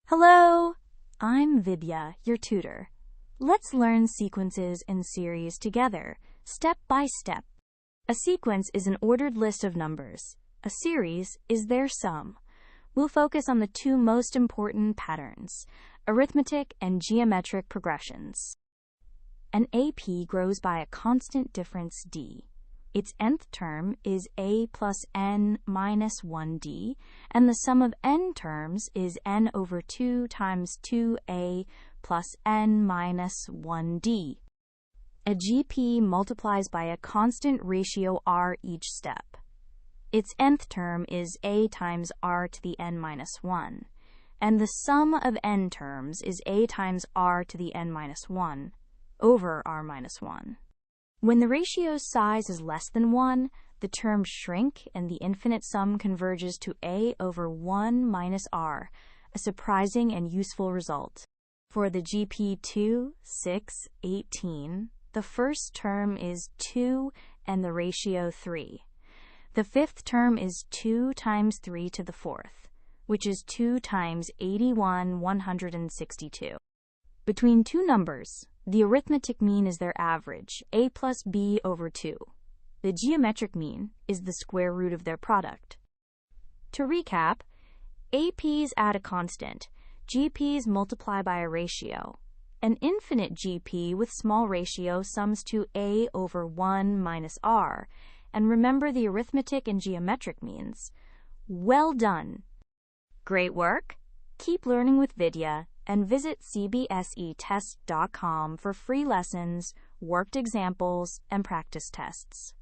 Hello, I'm Vidya, your tutor. Let's learn sequences and series together, step by step. A sequence is an ordered list of numbers. A series is their sum. We'll focus on the two most important patterns, arithmetic and geometric progressions. An AP grows by a constant difference d. Its nth term is a plus n minus 1d, and the sum of n terms is n over 2 times 2a plus n minus 1d. A GP multiplies by a constant ratio r each step. Its nth term is a times r to the n minus 1, and the sum of n terms is a times r to the n minus 1 over r minus 1. When the ratio's size is less than 1, the terms shrink and the infinite sum converges to a over 1 minus r, a surprising and useful result. For the GP 2, 6, 18, the first term is 2 and the ratio 3. The fifth term is 2 times 3 to the fourth, which is 2 times 81, 162. Between two numbers, the arithmetic mean is their average, a plus b over 2. The geometric mean is the square root of their product. To recap, APs add a constant, GPs multiply by a ratio. An infinite GP with small ratio sums to a over 1 minus r, and remember the arithmetic and geometric means. Well done! Great work! Keep learning with Vidya, and visit CBSETest.com for free lessons, worked examples, and practice tests.